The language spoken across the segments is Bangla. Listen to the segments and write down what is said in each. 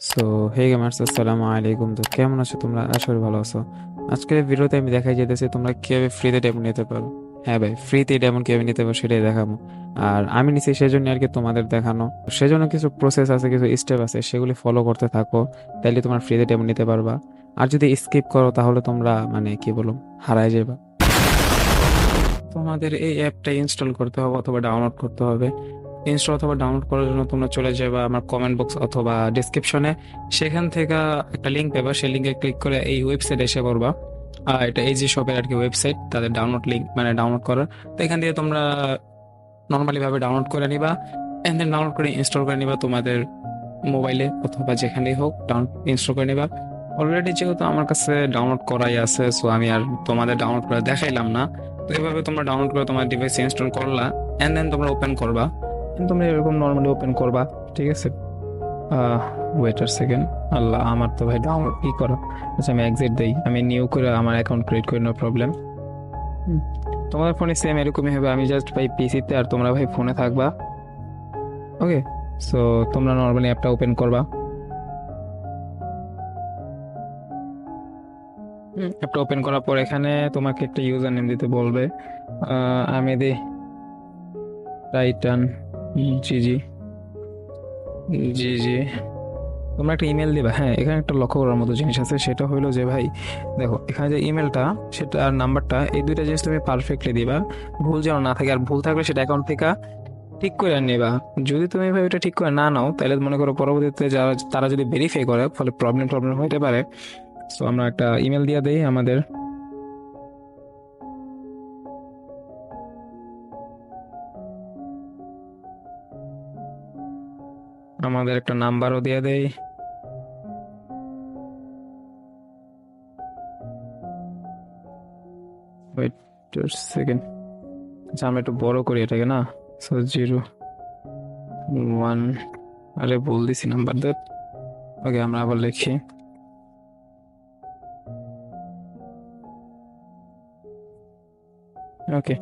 সো হে গেমার্স, আসসালামু আলাইকুম। তো কেমন আছো তোমরা? আশা করি ভালো আছো। আজকের এই ভিডিওতে আমি দেখাই যেতেছি তোমরা কিভাবে ফ্রিতে ডেমন নিতে পারো। হ্যাঁ ভাই, ফ্রিতে ডেমন কিভাবে নিতে পারো সেটাই দেখাবো। আর আমি নিছি সেজন্য আর কি তোমাদের দেখানো। সেজন্য কিছু প্রসেস আছে, কিছু স্টেপ আছে, সেগুলি ফলো করতে থাকো। তাইলে তোমার ফ্রিতে ডেমন নিতে পারবা। আর যদি স্কিপ করো তাহলে তোমরা মানে কি বলো, হারায় যাবে। তোমাদের এই অ্যাপটা ইনস্টল করতে হবে অথবা ডাউনলোড করতে হবে। ইনস্টল অথবা ডাউনলোড করার জন্য তোমরা চলে যাবে আমার কমেন্ট বক্স অথবা ডিসক্রিপশনে। সেখান থেকে একটা লিঙ্ক পাবা, সেই লিঙ্কে ক্লিক করে এই ওয়েবসাইট এসে পড়বা। এটা এজি শপের আর কি ওয়েবসাইট, তাদের ডাউনলোড লিঙ্ক মানে ডাউনলোড করার। তো এখান থেকে তোমরা নর্মালি ভাবে ডাউনলোড করে নিবা, এন্ড দেন ডাউনলোড করে ইনস্টল করে নিবা তোমাদের মোবাইলে অথবা যেখানেই হোক ডাউনলোড ইনস্টল করে নিবা। অলরেডি যেহেতু আমার কাছে ডাউনলোড করাই আছে, সো আমি আর তোমাদের ডাউনলোড করে দেখাইলাম না। তো এভাবে তোমরা ডাউনলোড করে তোমার ডিভাইসে ইনস্টল করলা, এন্ড দেন তোমরা ওপেন করবা। And তোমরা এরকম নর্মালি ওপেন করবা, ঠিক আছে? Waiter second. আল্লাহ, আমার তো ভাই ডাউনলোড ই করা। আচ্ছা, আমি এক্সিট দেই, আমি নিউ করে আমার অ্যাকাউন্ট ক্রিয়েট করি, নো প্রবলেম। তোমাদের ফোনে সেম এরকমই হবে, আমি জাস্ট ভাই পিসিতে আর তোমরা ভাই ফোনে থাকবা। ওকে, সো তোমরা নর্মালি অ্যাপটা ওপেন করবা। অ্যাপটা ওপেন করার পর এখানে তোমাকে একটা ইউজার নেম দিতে বলবে। আমি দিই টাইটান জি জি জি জি। তোমরা একটা ইমেল দিবা। হ্যাঁ, এখানে একটা লক্ষ্য করার মতো জিনিস আছে, সেটা হলো যে ভাই দেখো, এখানে যে ইমেলটা সেটা আর নাম্বারটা, এই দুইটা জিনিস তুমি পারফেক্টলি দিবা, ভুল যেন না থাকে। আর ভুল থাকলে সেটা অ্যাকাউন্ট থেকে ঠিক করে নেবা। যদি তুমি ভাই ওটা ঠিক করে না নাও, তাহলে মনে করো পরবর্তীতে যারা তারা যদি ভেরিফাই করে, ফলে প্রবলেম প্রবলেম হতে পারে। তো আমরা একটা ইমেল দিয়ে দেই আমাদের। আমাদের একটা নাম্বারও দিয়ে দেই। Wait second. আচ্ছা, আমরা একটু বড় করি এটাকে না। সো 0 1, আরে ভুল দিছি নাম্বার। ওকে, আমরা আবার লিখি। ওকে,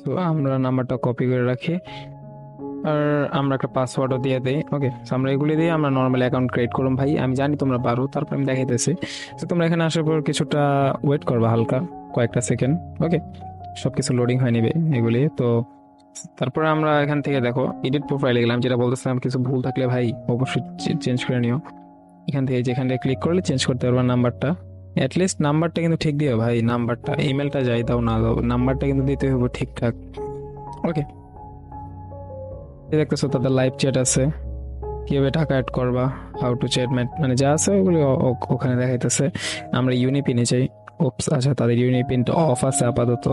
তো আমরা নাম্বারটা কপি করে রাখি। আর আমরা একটা পাসওয়ার্ডও দিয়ে দিই। ওকে, আমরা এগুলি দিয়ে আমরা নর্মাল অ্যাকাউন্ট ক্রিয়েট করুন ভাই। আমি জানি তোমরা পারো, তারপর আমি দেখাইতেছি। তো তোমরা এখানে আসার পর কিছুটা ওয়েট করবা, হালকা কয়েকটা সেকেন্ড। ওকে, সবকিছু লোডিং হয়ে নিবে এগুলি তো। তারপরে আমরা এখান থেকে দেখো এডিট প্রোফাইলে গেলাম, যেটা বলতেছিলাম কিছু ভুল থাকলে ভাই অবশ্যই চেঞ্জ করে নিও। এখান থেকে যেখান থেকে ক্লিক করলে চেঞ্জ করতে পারবা নাম্বারটা। অ্যাটলিস্ট নাম্বারটা কিন্তু ঠিক দিও ভাই, নাম্বারটা ইমেলটা যাই দাও না দাও, নাম্বারটা কিন্তু দিতে হবে ঠিকঠাক। ওকে, দেখতেছো তাদের লাইভ চ্যাট আছে, কিভাবে টাকা অ্যাড করবা, হাউ টু চ্যাট মানে যা আছে ওগুলো ওখানে দেখাইতেছে। আমরা ইউনিপিনে চাই। ওপস, আচ্ছা তাদের ইউনিপিনটা অফ আছে আপাতত।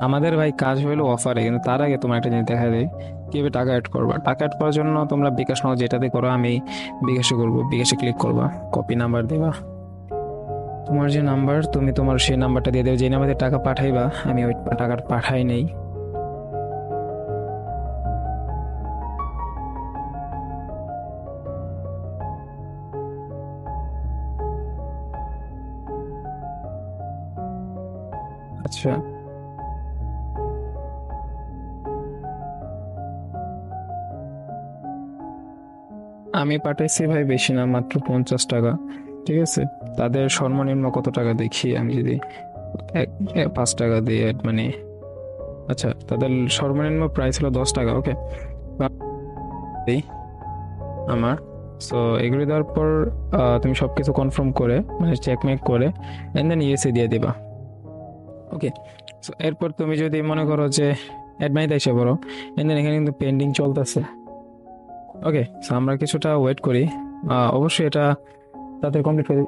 আমাদের ভাই কাজ হলো অফারে, কিন্তু তার আগে তোমার একটা জিনিস দেখা দেয়, কিভাবে টাকা অ্যাড করবা। টাকা অ্যাড করার জন্য তোমরা বিকাশ নাও, যেটাতে করো, আমি বিকাশে করবো। বিকাশে ক্লিক করবা, কপি নাম্বার দেবা। তোমার যে নাম্বার, তুমি তোমার সেই নাম্বারটা দিয়ে দেবে, যে নাম্বারে টাকা পাঠাইবা। আমি ওই টাকাটা পাঠাই নেই। আচ্ছা, আমি পাঠাইছি ভাই বেশি না, মাত্র 50 টাকা। ঠিক আছে, তাদের সর্বনিম্ন কত টাকা দেখি আমি যদি 5 টাকা দিয়ে মানে, আচ্ছা তাদের সর্বনিম্ন প্রাইস হলো 10 টাকা। ওকে, এই আমার, সো এগুলি দেওয়ার পর তুমি সবকিছু কনফার্ম করে মানে চেকমেক করে এন্ড দেন ইউএসএ দিয়ে দিবা। ওকে, সো এরপর তুমি যদি মনে করো যে অ্যাডমাইতে এসে পড়ো, এন্ড দেন এখানে কিন্তু পেন্ডিং চলতেছে। ওকে, সো আমরা কিছুটা ওয়েট করি। অবশ্যই এটা তাদের কমপ্লিট করে।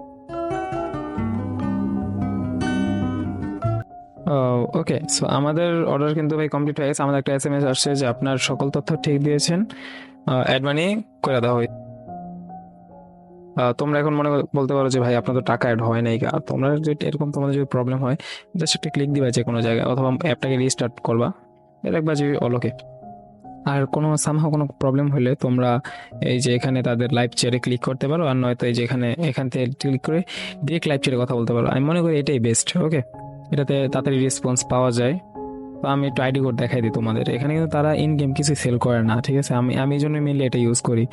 ওকে, সো আমাদের অর্ডার কিন্তু ভাই কমপ্লিট হয়ে গেছে। আমাদের একটা এসএমএস আসছে যে আপনার সকল তথ্য ঠিক দিয়েছেন, অ্যাড মানি করে দেওয়া হয়। তোমরা এখন বলতে পারো যে ভাই আপনার তো টাকা অ্যাড হয় নাই। আর তোমরা যদি এরকম তোমাদের যদি প্রবলেম হয়, জাস্ট একটা ক্লিক দিবা যে কোনো জায়গায়, অথবা অ্যাপটাকে রিস্টার্ট করবা, দেখবা যে অলোকে। আর কোনো সামহাও কোনো প্রবলেম হলে তোমরা এই যে এখানে তাদের লাইভ চ্যাটে ক্লিক করতে পারো, আর নয়তো এই যে এখান থেকে ক্লিক করে ডিরেক্ট লাইভ চ্যাটে কথা বলতে পারো। আমি মনে করি এটাই বেস্ট। ওকে, এটাতে তাড়াতাড়ি রেসপন্স পাওয়া যায়। তো আমি একটু আইডি কোড দেখাই দিই তোমাদের। এখানে কিন্তু তারা ইন গেম কিছু সেল করে না, ঠিক আছে? আমি এই জন্য মেনলি এটা ইউজ করি।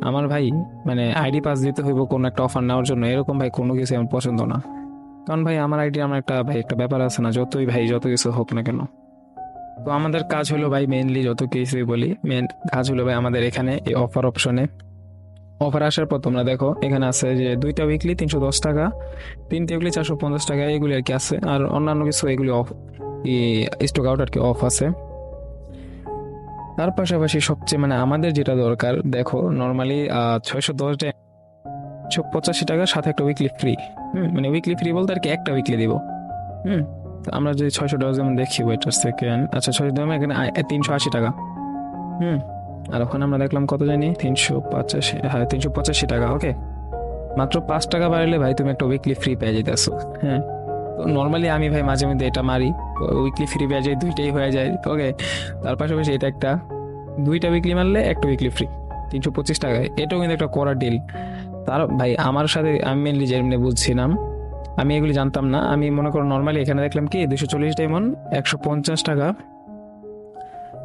আমার ভাই মানে আইডি পাস দিতে হইব কোনো একটা অফার নেওয়ার জন্য, এরকম ভাই কোনো কিছু আমার পছন্দ না। কারণ ভাই আমার আইডি আমার একটা ভাই একটা ব্যাপার আছে না, যতই ভাই যত কিছু হোক না কেন। তো আমাদের কাজ হলো ভাই মেইনলি, যত কিছুই বলি মেন কাজ হলো ভাই আমাদের এখানে এই অফার অপশনে অফার আসার পর তোমরা দেখো এখানে আছে যে 2টা উইকলি 310 টাকা, 3টে উইকলি 450 টাকা, এগুলি আর কি আছে। আর অন্যান্য কিছু এগুলি অফ স্টক আউট আর কি অফ আছে। তার পাশাপাশি সবচেয়ে মানে আমাদের যেটা দরকার দেখো, নর্মালি 610 185 টাকা, সাথে একটা উইকলি ফ্রি। মানে উইকলি ফ্রি বলতে আর কি একটা উইকলি দিব। হুম। তো আমরা যদি 610 যেমন দেখি, ওয়েটার সেকেন্ড, আচ্ছা 610 এখানে 380 টাকা। হুম। আর ওখানে আমরা দেখলাম কত জানি, 385, হ্যাঁ 385 টাকা। ওকে, মাত্র 5 টাকা বাড়লে ভাই তুমি একটা উইকলি ফ্রি পেয়ে যেতেছো। হ্যাঁ। তো নর্মালি আমি ভাই মাঝে মধ্যে এটা মারি, উইকলি ফ্রি পেয়ে যায়, দুইটাই হয়ে যায়। ওকে। তার পাশাপাশি এটা একটা, 2টা উইকলি মারলে একটা উইকলি ফ্রি 325 টাকায়, এটাও কিন্তু একটা করার ডিল। তার ভাই আমার সাথে আমি মেনলি যেমনি বুঝছিলাম, আমি এগুলি জানতাম না। আমি মনে করো নর্মালি এখানে দেখলাম কি 240 ডায়মন্ড 150 টাকা,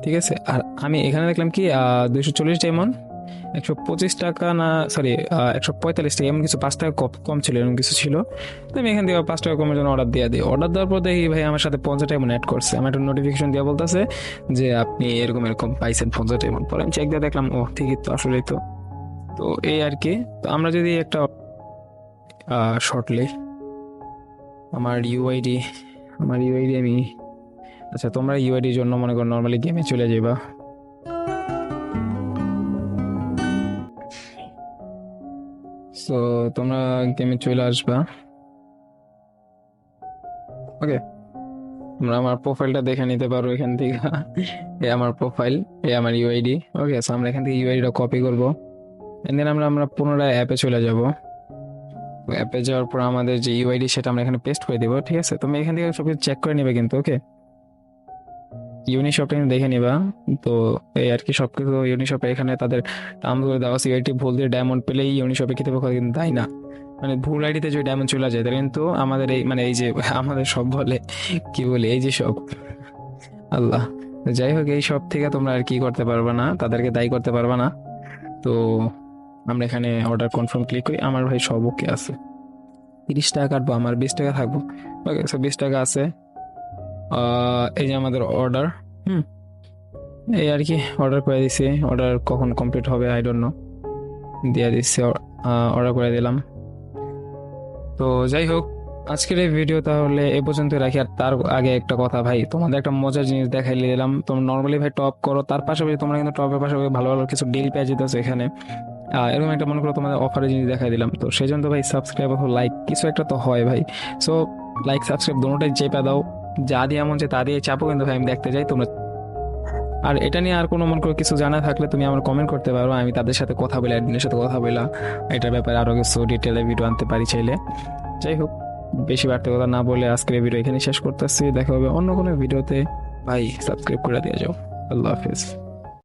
ঠিক আছে? আর আমি এখানে দেখলাম কি 240 ডায়মন্ড 125 টাকা, না সরি 145 টাকা, এমন কিছু 5 টাকা কম ছিল, এরকম কিছু ছিল। তো আমি এখান থেকে 5 টাকা কমের জন্য অর্ডার দিয়ে দিই। অর্ডার দেওয়ার পর দেখি ভাই আমার সাথে 50 ডায়মন্ড অ্যাড করছে। আমার একটা নোটিফিকেশন দিয়ে বলতেছে যে আপনি এরকম এরকম পাইছেন 50 ডায়মন্ড। পরে আমি চেক দিয়ে দেখলাম ও ঠিকই তো, আসলেই তো। তো এই আর কি। তো আমরা যদি একটা শর্টলি আমার ইউআইডি আমি, আচ্ছা তোমরা ইউআইডির জন্য মনে করো নর্মালি গেমে চলে যাবা। সো তোমরা গেমে চলে আসবা। ওকে, তোমরা আমার প্রোফাইলটা দেখে নিতে পারো এখান থেকে। এ আমার প্রোফাইল, এ আমার ইউআইডি। ওকে, সো আমরা এখান থেকে ইউআইডিটা কপি করবো, এন্ড দেন আমরা আমরা পুনরায় অ্যাপে চলে যাব। অ্যাপে যাওয়ার পর আমাদের যে ইউআইডি সেটা আমরা এখানে পেস্ট করে দেবো, ঠিক আছে? তুমি এখান থেকে সব কিছু চেক করে নিবে কিন্তু। ওকে, ইউনিশপে দেখে নিবা। তো এই আর কি সবকিছু ইউনিশপে এখানে তাদের টার্মস করে দেওয়া আছে। ইউআইডি ভুল দিয়ে ডায়মন্ড পেলেই ইউনিশপে কৃতপক্ষ কিন্তু দেয় না। মানে ভুল আইডিতে যদি ডায়মন্ড চলে যায় তাহলে কিন্তু আমাদের এই মানে এই যে আমাদের সব বলে কি বলি এই যে সব আল্লাহ, যাই হোক এই সব থেকে তোমরা আর কি করতে পারবে না, তাদেরকে দায়ী করতে পারবে না। তো আমরা এখানে অর্ডার কনফার্ম ক্লিক করি। আমার ভাই সব ওকে আছে, 30 টাকা কাটবো, আমার 20 টাকা থাকবো। ওকে, 20 টাকা আছে। এই যে আমাদের অর্ডার। হুম। এই আর কি অর্ডার করে দিছি। অর্ডার কখন কমপ্লিট হবে আই ডোন্ট নো, দিয়ে দিচ্ছি, অর্ডার করে দিলাম। তো যাই হোক, আজকের এই ভিডিও তাহলে এ পর্যন্ত রাখি। আর তার আগে একটা কথা ভাই, তোমাদের একটা মজার জিনিস দেখাই দিলাম। তোমরা নর্মালি ভাই টপ করো, তার পাশাপাশি তোমরা কিন্তু টপের পাশাপাশি ভালো ভালো কিছু ডিল পেয়ে যেতেছো এখানে। এরকম একটা মনে করো তোমাদের অফারের জিনিস দেখাই দিলাম, তো সেই জন্য তো ভাই সাবস্ক্রাইব অথবা লাইক কিছু একটা তো হয় ভাই। সো লাইক সাবস্ক্রাইব দুটোটাই চেপে দাও, যা দিয়ে এমন যে তা দিয়ে চাপো, কিন্তু ভাই আমি দেখতে যাই তোমরা। আর এটা নিয়ে আর কোনো মনে করো কিছু জানা থাকলে তুমি আমার কমেন্ট করতে পারো, আমি তাদের সাথে কথা বলে অ্যাডমিনের সাথে কথা বলা এটার ব্যাপারে আরো কিছু ডিটেলে ভিডিও আনতে পারি চাইলে। যাই হোক, বেশি বাড়তি কথা না বলে আজকের ভিডিও এখানে শেষ করতেছি। দেখা হবে অন্য কোনো ভিডিওতে। ভাই সাবস্ক্রাইব করে দিয়ে যাও। আল্লাহ হাফেজ।